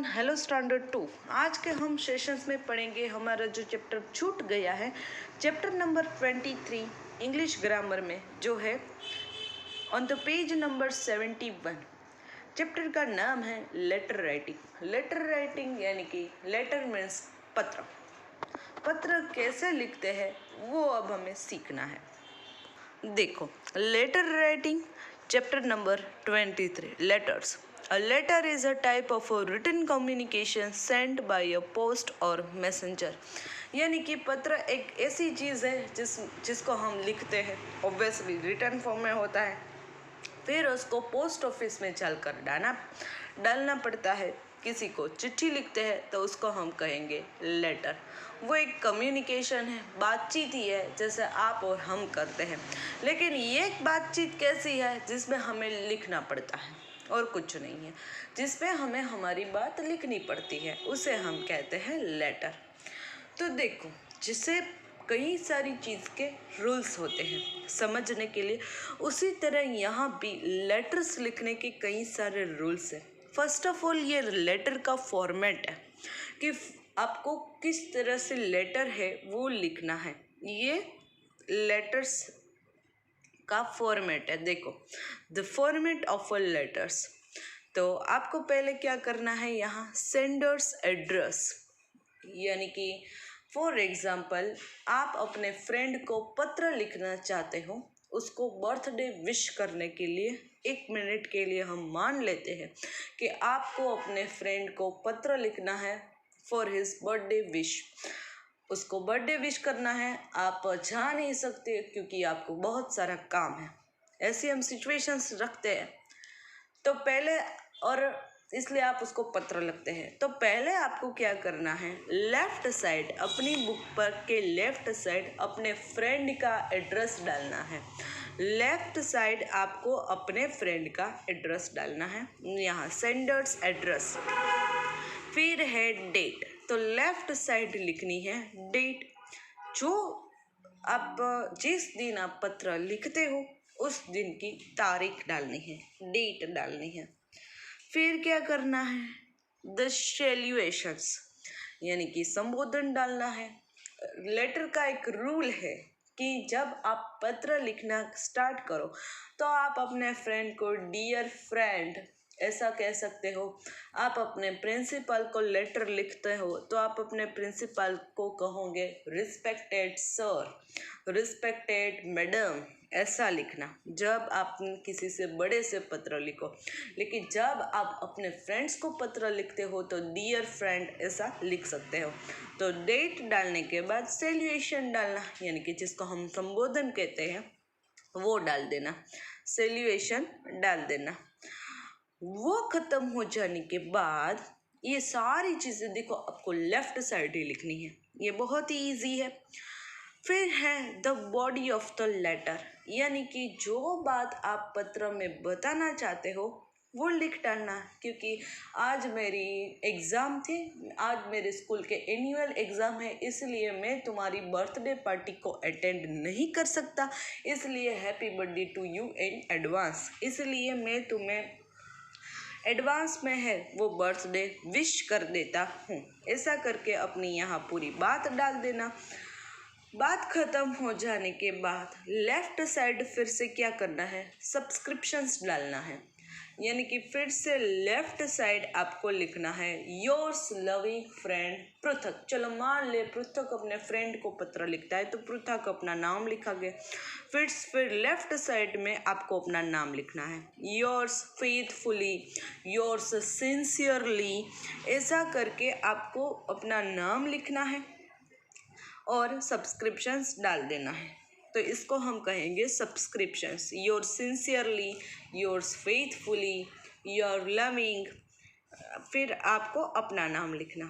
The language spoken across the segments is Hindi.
Everyone, hello standard 2। आज के हम सेशंस में पढ़ेंगे हमारा जो चैप्टर छूट गया है, चैप्टर नंबर 23 इंग्लिश ग्रामर में, जो है on the page number 71। Chapter का नाम है लेटर राइटिंग। लेटर राइटिंग यानी कि लेटर मीन्स पत्र। पत्र कैसे लिखते हैं वो अब हमें सीखना है। देखो, letter writing chapter number 23, letters. A letter is a type of a written communication sent by a post or messenger। यानी कि पत्र एक ऐसी चीज़ है जिसको हम लिखते हैं, ऑब्वियसली रिटर्न फॉर्म में होता है, फिर उसको पोस्ट ऑफिस में चलकर डालना पड़ता है। किसी को चिट्ठी लिखते हैं तो उसको हम कहेंगे लेटर। वो एक कम्युनिकेशन है, बातचीत ही है, जैसे आप और हम करते हैं। लेकिन ये एक बातचीत कैसी है जिसमें हमें लिखना पड़ता है और कुछ नहीं है, जिसमें हमें हमारी बात लिखनी पड़ती है, उसे हम कहते हैं लेटर। तो देखो, जिससे कई सारी चीज़ के रूल्स होते हैं समझने के लिए, उसी तरह यहाँ भी लेटर्स लिखने के कई सारे रूल्स हैं। फर्स्ट ऑफ ऑल, ये लेटर का फॉर्मेट है कि आपको किस तरह से लेटर है वो लिखना है। ये लेटर्स का फॉर्मेट है। देखो, the format of a letters. तो आपको पहले क्या करना है, यहाँ सेंडर्स एड्रेस, यानी कि फॉर एग्जाम्पल आप अपने फ्रेंड को पत्र लिखना चाहते हो, उसको बर्थडे विश करने के लिए 1 मिनट के लिए हम मान लेते हैं कि आपको अपने फ्रेंड को पत्र लिखना है फॉर हिज बर्थडे विश। उसको बर्थडे विश करना है, आप जा नहीं सकते क्योंकि आपको बहुत सारा काम है। ऐसी हम सिचुएशंस रखते हैं, तो पहले, और इसलिए आप उसको पत्र लिखते हैं। तो पहले आपको क्या करना है, लेफ्ट साइड अपनी बुक पर के लेफ्ट साइड अपने फ्रेंड का एड्रेस डालना है। लेफ्ट साइड आपको अपने फ्रेंड का एड्रेस डालना है, यहाँ सेंडर्स एड्रेस। फिर है डेट, तो लेफ्ट साइड लिखनी है डेट। जो आप जिस दिन आप पत्र लिखते हो उस दिन की तारीख डालनी है, डेट डालनी है। फिर क्या करना है, द सैल्यूएशंस, यानी कि संबोधन डालना है। लेटर का एक रूल है कि जब आप पत्र लिखना स्टार्ट करो तो आप अपने फ्रेंड को डियर फ्रेंड ऐसा कह सकते हो। आप अपने प्रिंसिपल को लेटर लिखते हो तो आप अपने प्रिंसिपल को कहोगे रिस्पेक्टेड सर, रिस्पेक्टेड मैडम, ऐसा लिखना जब आप किसी से बड़े से पत्र लिखो। लेकिन जब आप अपने फ्रेंड्स को पत्र लिखते हो तो डियर फ्रेंड ऐसा लिख सकते हो। तो डेट डालने के बाद सैल्यूएशन डालना, यानी कि जिसको हम संबोधन कहते हैं वो डाल देना, सैल्यूएशन डाल देना। वो ख़त्म हो जाने के बाद ये सारी चीज़ें देखो आपको लेफ्ट साइड ही लिखनी है, ये बहुत ही ईजी है। फिर है the body of the letter, यानी कि जो बात आप पत्र में बताना चाहते हो वो लिख डालना। क्योंकि आज मेरी एग्ज़ाम थी, आज मेरे स्कूल के एनुअल एग्ज़ाम है, इसलिए मैं तुम्हारी बर्थडे पार्टी को अटेंड नहीं कर सकता, इसलिए happy birthday to you in advance, इसलिए मैं तुम्हें एडवांस में है वो बर्थडे विश कर देता हूँ। ऐसा करके अपनी यहाँ पूरी बात डाल देना। बात ख़त्म हो जाने के बाद लेफ़्ट साइड फिर से क्या करना है, सब्सक्रिप्शंस डालना है, यानी कि फिर से लेफ़्ट साइड आपको लिखना है योर्स लविंग फ्रेंड पृथक। चलो मान ले पृथक अपने फ्रेंड को पत्र लिखता है तो पृथक अपना नाम लिखा गया। फिर लेफ़्ट साइड में आपको अपना नाम लिखना है, योर्स फेथफुली, योर्स सिंसियरली, ऐसा करके आपको अपना नाम लिखना है और सब्सक्रिप्शंस डाल देना है। तो इसको हम कहेंगे subscriptions, your sincerely, yours faithfully, your loving. फिर आपको अपना नाम लिखना,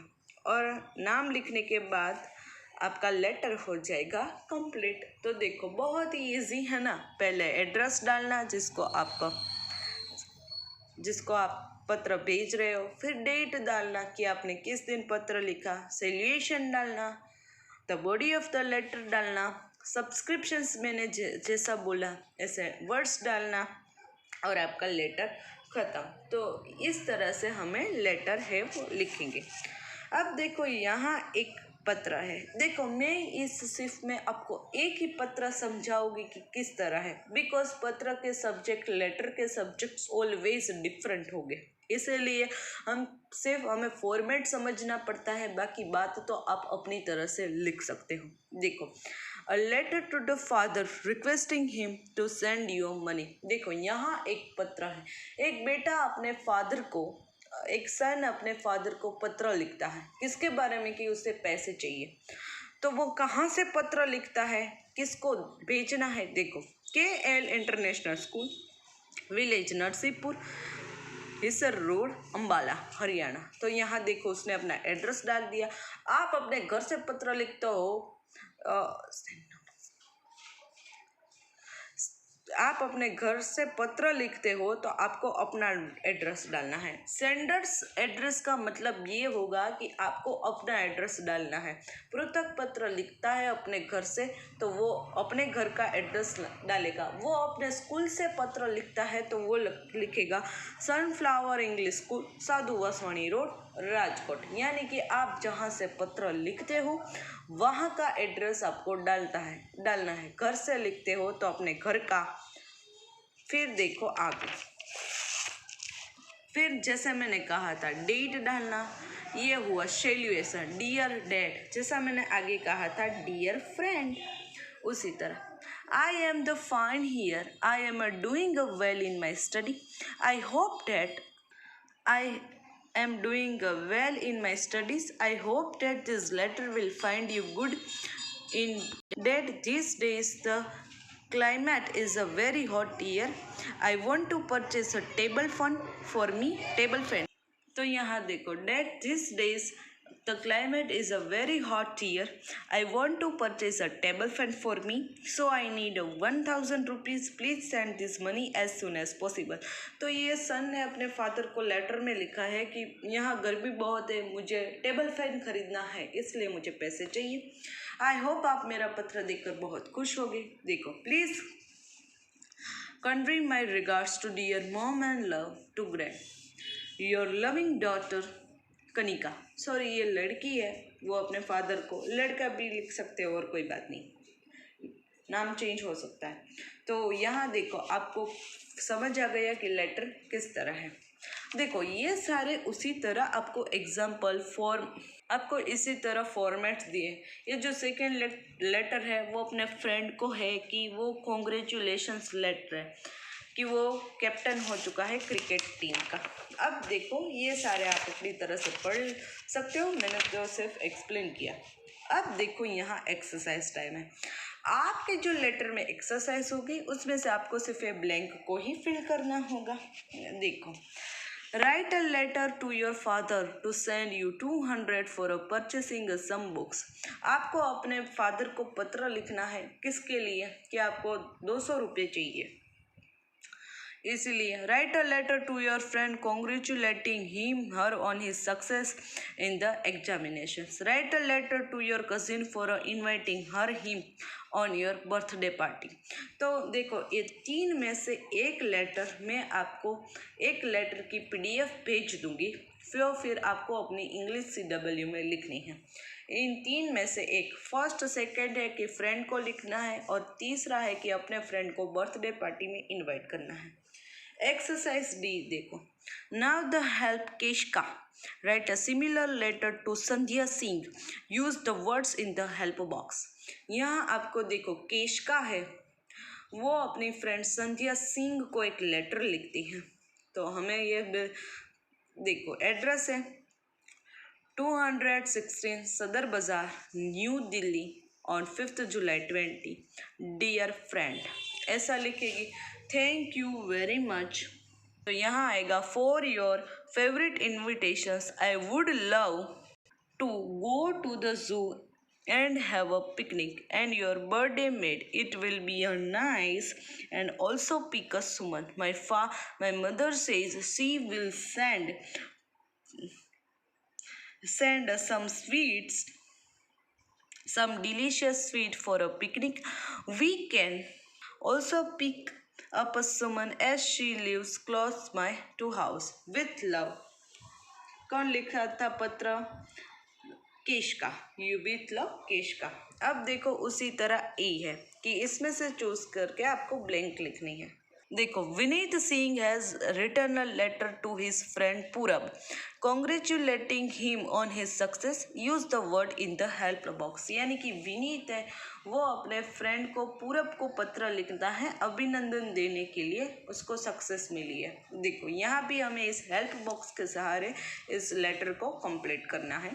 और नाम लिखने के बाद आपका लेटर हो जाएगा कंप्लीट। तो देखो बहुत ही इजी है ना। पहले एड्रेस डालना जिसको आप पत्र भेज रहे हो, फिर डेट डालना कि आपने किस दिन पत्र लिखा, सैल्यूएशन डालना, the body of the letter डालना, सब्सक्रिप्शंस मैंने जैसा बोला ऐसे वर्ड्स डालना, और आपका लेटर ख़त्म। तो इस तरह से हमें लेटर है वो लिखेंगे। अब देखो यहाँ एक पत्र है। देखो मैं इस सिर्फ में आपको एक ही पत्र समझाऊंगी कि किस तरह है, बिकॉज पत्र के सब्जेक्ट लेटर के सब्जेक्ट्स ऑलवेज डिफरेंट हो गए, इसलिए हमें फॉर्मेट समझना पड़ता है, बाकी बात तो आप अपनी तरह से लिख सकते हो। देखो, a letter to the father requesting him to send you money. देखो यहाँ एक पत्र है, एक बेटा अपने फादर को, एक सन अपने फादर को पत्र लिखता है, किसके बारे में, कि उसे पैसे चाहिए। तो वो कहाँ से पत्र लिखता है, किसको भेजना है। देखो, KL international school, village Narsinghpur, Hisar road, Ambala, Haryana. तो यहाँ देखो उसने अपना एड्रेस डाल दिया। आप अपने घर से पत्र लिखते हो, आप अपने घर से पत्र लिखते हो तो आपको अपना एड्रेस डालना है। सेंडर्स एड्रेस का मतलब ये होगा कि आपको अपना एड्रेस डालना है। पृथक पत्र लिखता है अपने घर से तो वो अपने घर का एड्रेस डालेगा। वो अपने स्कूल से पत्र लिखता है तो वो लिखेगा सनफ्लावर इंग्लिश स्कूल, साधु वासवाणी रोड, राजकोट। यानी कि आप जहाँ से पत्र लिखते हो वहाँ का एड्रेस आपको डालना है। घर से लिखते हो तो अपने घर का। फिर देखो आगे, फिर जैसे मैंने कहा था डेट डालना, ये हुआ सैल्यूएशन, डियर डैड। जैसा मैंने आगे कहा था डियर फ्रेंड, उसी तरह I am the fine here, I am doing well in my study, I hope that I am doing well in my studies. I hope that this letter will find you good in that these days the climate is a very hot here. I want to purchase a table fan for me, table fan. तो यहाँ देखो, that these days the climate is a very hot here. I want to purchase a table fan for me, so I need 1000 rupees. Please send this money as soon as possible. तो ये सन ने अपने फादर को लेटर में लिखा है कि यहाँ गर्मी बहुत है, मुझे टेबल फैन खरीदना है, इसलिए मुझे पैसे चाहिए। आई होप आप मेरा पत्र देखकर बहुत खुश होगे। देखो, please convey my regards to dear mom and love to grand your loving daughter Kanika. Sorry, ये लड़की है, वो अपने फादर को लड़का भी लिख सकते हो और कोई बात नहीं, नाम चेंज हो सकता है। तो यहाँ देखो आपको समझ आ गया कि लेटर किस तरह है। देखो ये सारे उसी तरह आपको एग्जाम्पल फॉर्म, आपको इसी तरह फॉर्मेट्स दिए। ये जो सेकेंड लेटर है वो अपने फ्रेंड को है कि वो कॉन्ग्रेचुलेशंस लेटर है कि वो कैप्टन हो चुका है क्रिकेट टीम का। अब देखो ये सारे आप अपनी तरह से पढ़ सकते हो, मैंने तो सिर्फ एक्सप्लेन किया। अब देखो यहाँ एक्सरसाइज टाइम है। आपके जो लेटर में एक्सरसाइज होगी उसमें से आपको सिर्फ ये ब्लैंक को ही फिल करना होगा। देखो, write a letter to your father to send you 200 for purchasing some books. आपको अपने फादर को पत्र लिखना है, किसके लिए, कि आपको 200 रुपये चाहिए, इसलिए write a letter to your friend congratulating him her on his success in the examinations. Write a letter to your cousin for inviting her him on your birthday party. तो देखो ये तीन में से एक लेटर मैं आपको एक लेटर की PDF भेज दूंगी, फिर आपको अपनी इंग्लिश CW में लिखनी है। इन तीन में से एक, फर्स्ट सेकंड है कि फ्रेंड को लिखना है और तीसरा है कि अपने फ्रेंड को बर्थडे पार्टी में इनवाइट करना है। एक्सरसाइज D देखो, now the help Keshka, write a similar letter to Sandhya Singh, use the words in the help box. यहाँ आपको देखो केशका है, वो अपनी फ्रेंड संध्या सिंह को एक लेटर लिखती है। तो हमें ये देखो एड्रेस है 216 Sadar Bazaar, New Delhi, on 5 July 20। Dear friend, ऐसा लिखेगी। Thank you very much. तो यहाँ आएगा for your favourite invitations I would love to go to the zoo and have a picnic and your birthday made. It will be a nice and also pick a suman. My mother says she will send us some sweets, some delicious sweet for a picnic. We can also pick a suman as she lives close my to house with love। कौन लिखा था पत्र? केश का। यू विथ लव केश का। अब देखो उसी तरह ए है कि इसमें से चूज करके आपको ब्लैंक लिखनी है। देखो, Vineet Singh has written a letter to his friend Purab congratulating him on his success, use the word in the help box. यानी कि विनीत है वो अपने फ्रेंड को पूरब को पत्र लिखता है अभिनंदन देने के लिए, उसको सक्सेस मिली है। देखो यहाँ भी हमें इस हेल्प बॉक्स के सहारे इस लेटर को कंप्लीट करना है।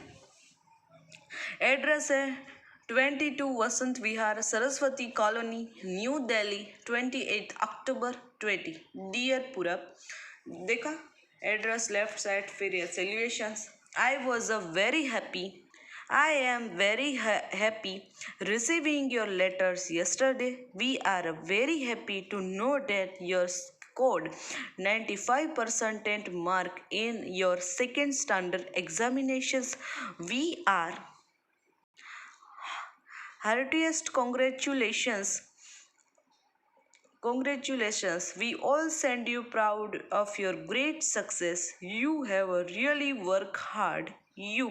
एड्रेस है 22 Vasant Vihar Saraswati colony New Delhi 28 October 20। Dear Purab. देखा एड्रेस लेफ्ट साइड, फिर ये salutations. I was a very happy I am very happy receiving your letters yesterday. We are very happy to know that you scored 95% mark in your second standard examinations. We are heartiest congratulations. Congratulations. We all send you proud of your great success. You have really worked hard. You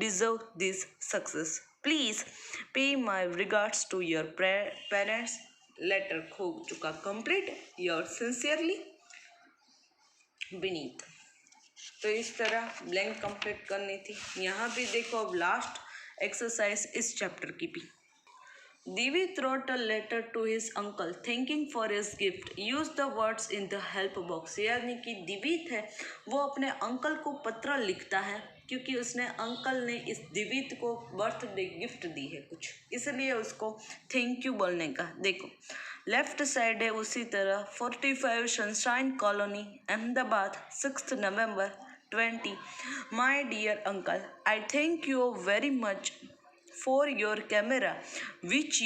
deserve this success. Please pay my regards to your parents. Letter हो चुका कंप्लीट। Your sincerely Vineet. तो इस तरह ब्लैंक कंप्लीट करनी थी। यहाँ भी देखो अब लास्ट एक्सरसाइज इस चैप्टर की भी। Divit wrote a letter to his uncle thanking for his gift. Use the words in the help box. यानी कि दिवित है वो अपने अंकल को पत्र लिखता है क्योंकि उसने अंकल ने इस दिवित को बर्थडे गिफ्ट दी है कुछ, इसलिए उसको थैंक यू बोलने का। देखो लेफ्ट साइड है उसी तरह 45 sunshine colony Ahmedabad 6 November 20। My dear uncle, I thank you very much for your camera which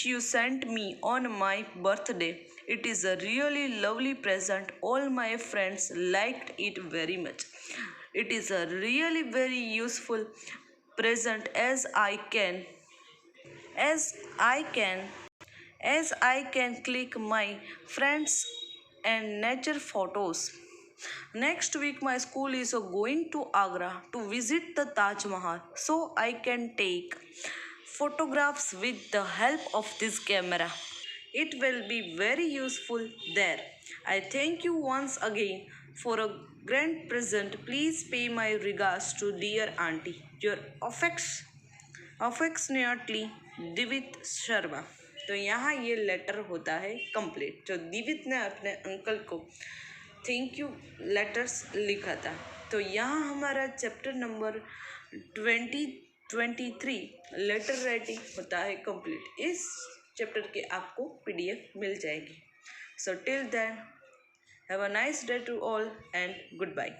you sent me on my birthday. It is a really lovely present. All my friends liked it very much. It is a really very useful present as I can click my friends and nature photos. Next week my school is going to Agra to visit the Taj Mahal, so I can take photographs with the help of this camera. It will be very useful there. I thank you once again for a grand present. Please pay my regards to dear auntie. Your affectionately दिवित Sharma. तो यहाँ ये लेटर होता है कंप्लीट, जो दिवित ने अपने अंकल को थैंक यू लेटर्स लिखा था। तो यहाँ हमारा चैप्टर नंबर 23 लेटर राइटिंग होता है कंप्लीट। इस चैप्टर के आपको PDF मिल जाएगी। So till then have a nice day to all and good bye.